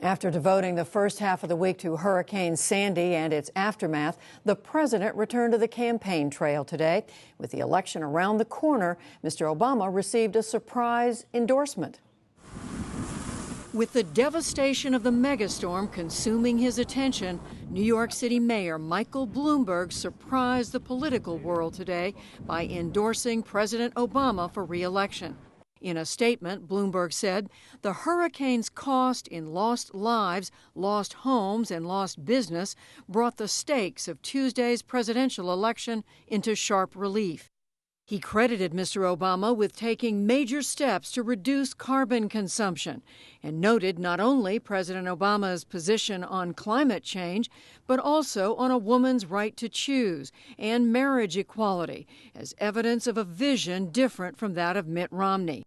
After devoting the first half of the week to Hurricane Sandy and its aftermath, the president returned to the campaign trail today. With the election around the corner, Mr. Obama received a surprise endorsement. With the devastation of the megastorm consuming his attention, New York City Mayor Michael Bloomberg surprised the political world today by endorsing President Obama for re-election. In a statement, Bloomberg said, "The hurricane's cost in lost lives, lost homes, and lost business brought the stakes of Tuesday's presidential election into sharp relief." He credited Mr. Obama with taking major steps to reduce carbon consumption and noted not only President Obama's position on climate change, but also on a woman's right to choose and marriage equality as evidence of a vision different from that of Mitt Romney.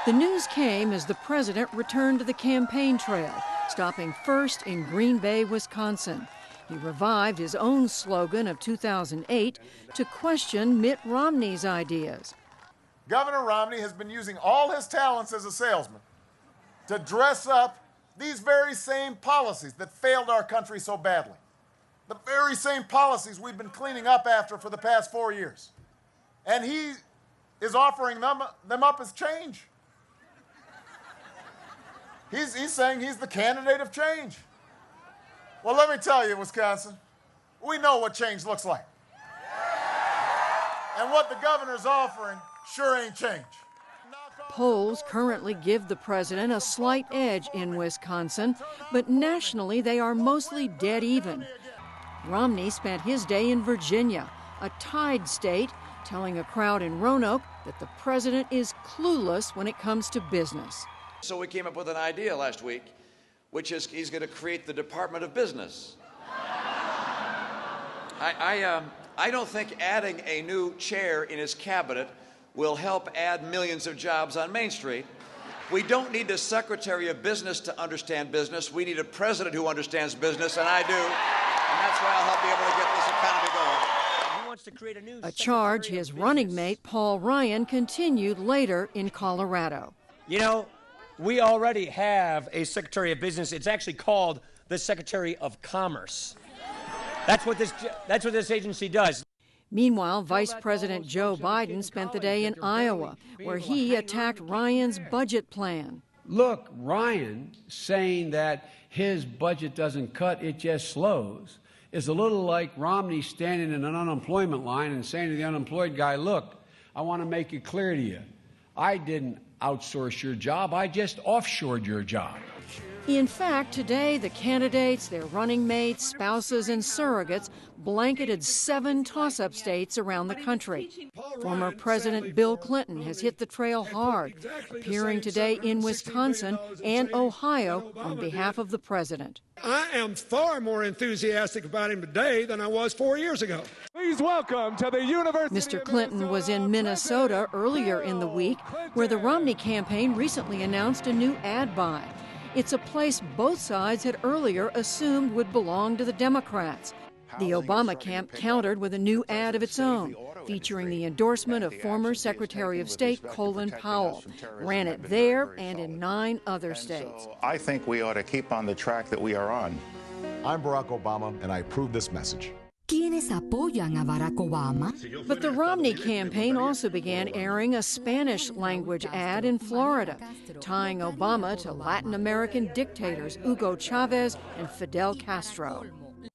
The news came as the president returned to the campaign trail, stopping first in Green Bay, Wisconsin. He revived his own slogan of 2008 to question Mitt Romney's ideas. Governor Romney has been using all his talents as a salesman to dress up these very same policies that failed our country so badly. The very same policies we've been cleaning up after for the past 4 years. And he is offering them up as change. He's saying he's the candidate of change. Well, let me tell you, Wisconsin, we know what change looks like. And what the governor's offering sure ain't change. Polls currently give the president a slight edge in Wisconsin, but nationally they are mostly dead even. Romney spent his day in Virginia, a tied state, telling a crowd in Roanoke that the president is clueless when it comes to business. So we came up with an idea last week, which is he's going to create the Department of Business. I don't think adding a new chair in his cabinet will help add millions of jobs on Main Street. We don't need a Secretary of Business to understand business. We need a president who understands business, and I do. And that's why I'll help be able to get this economy going. He wants to create a charge his running mate, Paul Ryan, continued later in Colorado. You know, we already have a Secretary of Business. It's actually called the Secretary of Commerce. That's what this agency does. Meanwhile, Vice President Joe Biden spent the day in Iowa, where he attacked Ryan's budget plan. Look, Ryan saying that his budget doesn't cut, it just slows, is a little like Romney standing in an unemployment line and saying to the unemployed guy, look, I want to make it clear to you, I didn't outsource your job, I just offshored your job. In fact, today the candidates, their running mates, spouses, and surrogates blanketed 7 toss-up states around the country. Former President Bill Clinton has hit the trail hard, appearing today in Wisconsin and Ohio on behalf of the president. I am far more enthusiastic about him today than I was 4 years ago. Please welcome to the University Mr. Clinton was in Minnesota earlier in the week, where the Romney campaign recently announced a new ad buy. It's a place both sides had earlier assumed would belong to the Democrats. The Obama camp countered with a new ad of its own, featuring the endorsement of former Secretary of State Colin Powell. Ran it there and in 9 other states. So I think we ought to keep on the track that we are on. I'm Barack Obama, and I approve this message. ¿Quiénes apoyan a Barack Obama? But the Romney campaign also began airing a Spanish-language ad in Florida, tying Obama to Latin American dictators Hugo Chavez and Fidel Castro.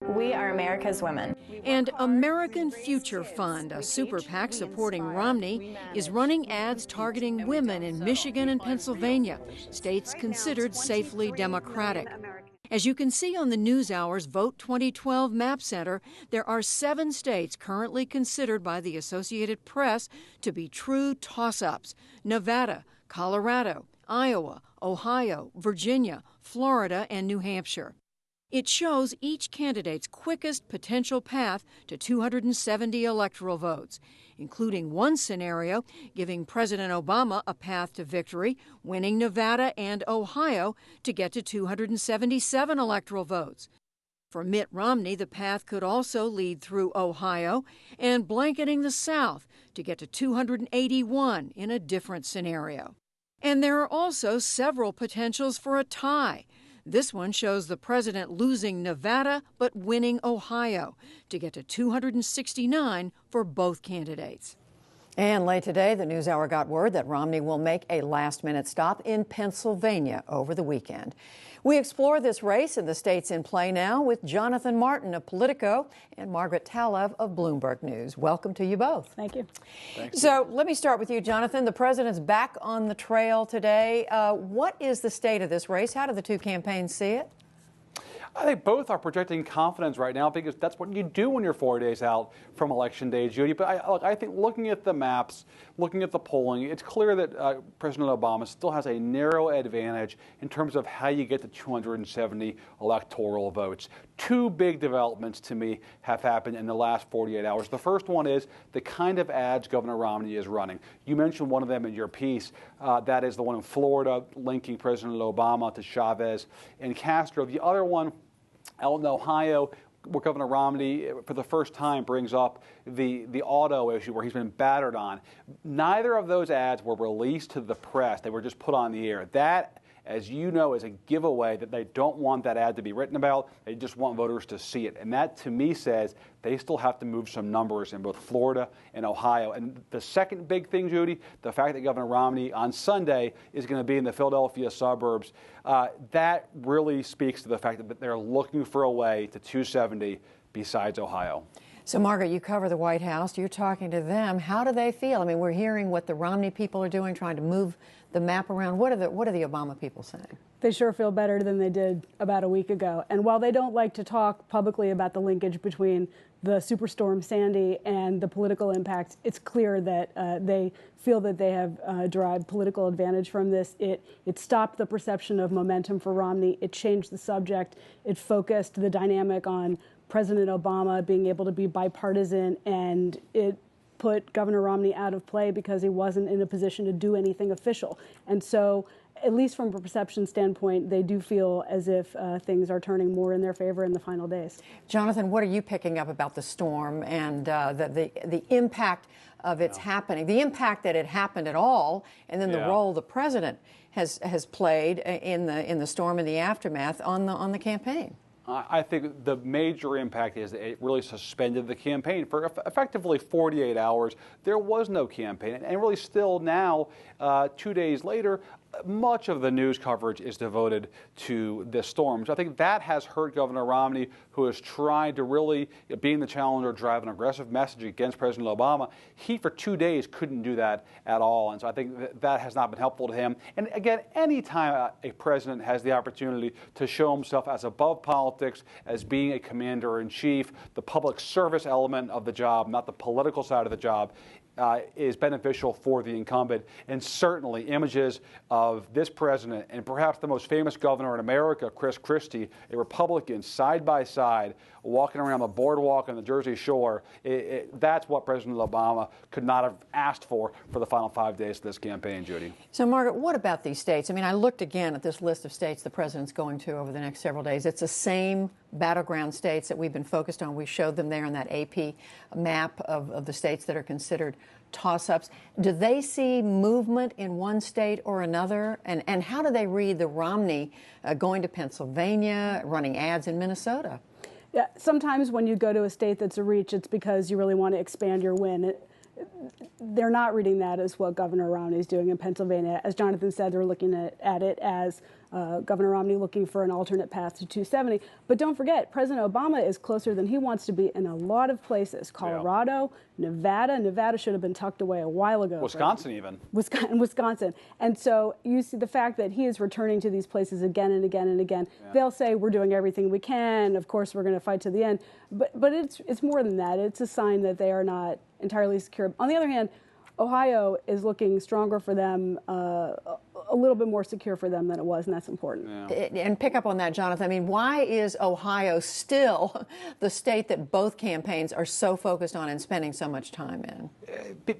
We are America's women. And American Future Fund, a super PAC supporting Romney, is running ads targeting women in Michigan and Pennsylvania, states considered safely Democratic. As you can see on the NewsHour's Vote 2012 Map Center, there are 7 states currently considered by the Associated Press to be true toss-ups: Nevada, Colorado, Iowa, Ohio, Virginia, Florida, and New Hampshire. It shows each candidate's quickest potential path to 270 electoral votes, including one scenario giving President Obama a path to victory, winning Nevada and Ohio to get to 277 electoral votes. For Mitt Romney, the path could also lead through Ohio and blanketing the South to get to 281 in a different scenario. And there are also several potentials for a tie. This one shows the president losing Nevada but winning Ohio to get to 269 for both candidates. And late today, the NewsHour got word that Romney will make a last-minute stop in Pennsylvania over the weekend. We explore this race and the states in play now with Jonathan Martin of Politico and Margaret Talev of Bloomberg News. Welcome to you both. Thank you. Thanks. So let me start with you, Jonathan. The president's back on the trail today. What is the state of this race? How do the two campaigns see it? I think both are projecting confidence right now because that's what you do when you're 4 days out from Election Day, Judy. But I think looking at the maps, looking at the polling, it's clear that President Obama still has a narrow advantage in terms of how you get to 270 electoral votes. Two big developments to me have happened in the last 48 hours. The first one is the kind of ads Governor Romney is running. You mentioned one of them in your piece. That is the one in Florida linking President Obama to Chavez and Castro. The other one out in Ohio, where Governor Romney, for the first time, brings up the auto issue where he's been battered on. Neither of those ads were released to the press. They were just put on the air. That, as you know, is a giveaway that they don't want that ad to be written about. They just want voters to see it. And that, to me, says they still have to move some numbers in both Florida and Ohio. And the second big thing, Judy, the fact that Governor Romney on Sunday is going to be in the Philadelphia suburbs, that really speaks to the fact that they're looking for a way to 270 besides Ohio. So, Margaret, you cover the White House. You're talking to them. How do they feel? I mean, we're hearing what the Romney people are doing, trying to move the map around. What are the Obama people saying? They sure feel better than they did about a week ago. And while they don't like to talk publicly about the linkage between the Superstorm Sandy and the political impact, it's clear that they feel that they have derived political advantage from this. It stopped the perception of momentum for Romney. It changed the subject. It focused the dynamic on President Obama being able to be bipartisan, and it put Governor Romney out of play because he wasn't in a position to do anything official. And so, at least from a perception standpoint, they do feel as if things are turning more in their favor in the final days. Jonathan, what are you picking up about the storm and the impact of its happening, the impact that it happened at all, and then the role the president has played in the storm and the aftermath on the campaign? I think the major impact is that it really suspended the campaign for effectively 48 hours. There was no campaign, and really still now, 2 days later, much of the news coverage is devoted to this storm. So I think that has hurt Governor Romney, who has tried to really, being the challenger, drive an aggressive message against President Obama. He, for 2 days, couldn't do that at all. And so I think that has not been helpful to him. And again, any time a president has the opportunity to show himself as above politics, as being a commander-in-chief, the public service element of the job, not the political side of the job, is beneficial for the incumbent. And certainly images of this president and perhaps the most famous governor in America, Chris Christie, a Republican, side by side, walking around the boardwalk on the Jersey Shore, that's what President Obama could not have asked for the final 5 days of this campaign, Judy. So, Margaret, what about these states? I mean, I looked again at this list of states the president's going to over the next several days. It's the same battleground states that we've been focused on. We showed them there in that AP map of the states that are considered toss-ups. Do they see movement in one state or another? And how do they read the Romney going to Pennsylvania, running ads in Minnesota? Yeah, sometimes when you go to a state that's a reach, it's because you really want to expand your win. They're not reading that as what Governor Romney is doing in Pennsylvania. As Jonathan said, they're looking at it as Governor Romney looking for an alternate path to 270. But don't forget, President Obama is closer than he wants to be in a lot of places. Colorado, Nevada. Nevada should have been tucked away a while ago. Wisconsin even. Wisconsin. And so you see the fact that he is returning to these places again and again and again. Yeah. They'll say, we're doing everything we can. Of course, we're going to fight to the end. But it's more than that. It's a sign that they are not entirely secure. On the other hand, Ohio is looking stronger for them, a little bit more secure for them than it was, and that's important. Yeah. And pick up on that, Jonathan. I mean, why is Ohio still the state that both campaigns are so focused on and spending so much time in?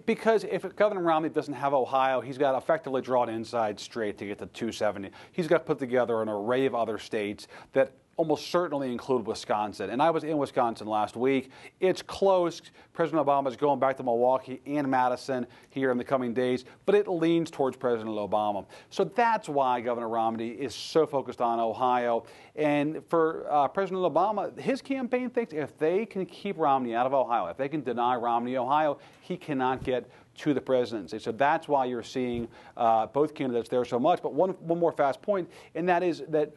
Because if Governor Romney doesn't have Ohio, he's got to effectively draw an inside straight to get to 270. He's got to put together an array of other states that almost certainly include Wisconsin. And I was in Wisconsin last week. It's close. President Obama is going back to Milwaukee and Madison here in the coming days, but it leans towards President Obama. So that's why Governor Romney is so focused on Ohio. And for President Obama, his campaign thinks if they can keep Romney out of Ohio, if they can deny Romney Ohio, he cannot get to the presidency. So that's why you're seeing both candidates there so much. But one more fast point, and that is that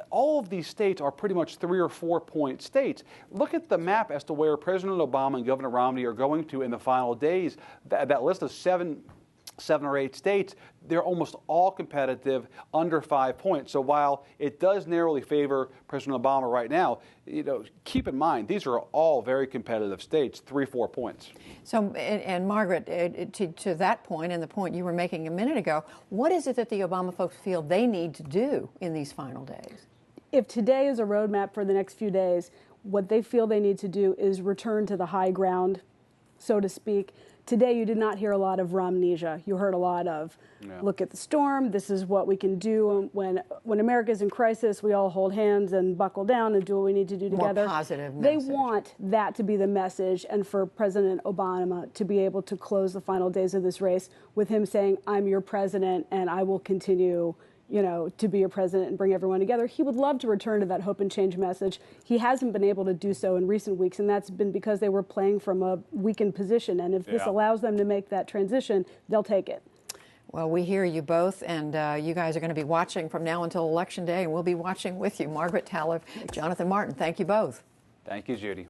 all of these states are pretty much 3 or 4 point states. Look at the map as to where President Obama and Governor Romney are going to in the final days. That list of seven or 8 states, they're almost all competitive under 5 points. So while it does narrowly favor President Obama right now, keep in mind, these are all very competitive states, 3-4 points. So, and Margaret, to that point and the point you were making a minute ago, what is it that the Obama folks feel they need to do in these final days? If today is a roadmap for the next few days, what they feel they need to do is return to the high ground, so to speak. Today, you did not hear a lot of Romnesia. You heard a lot of, look at the storm, this is what we can do. When America's in crisis, we all hold hands and buckle down and do what we need to do together. More positive message. They want that to be the message, and for President Obama to be able to close the final days of this race with him saying, I'm your president and I will continue to be a president and bring everyone together. He would love to return to that hope and change message. He hasn't been able to do so in recent weeks, and that's been because they were playing from a weakened position. And if this allows them to make that transition, they'll take it. Well, we hear you both, and you guys are going to be watching from now until Election Day, and we'll be watching with you. Margaret Talev, Jonathan Martin, thank you both. Thank you, Judy.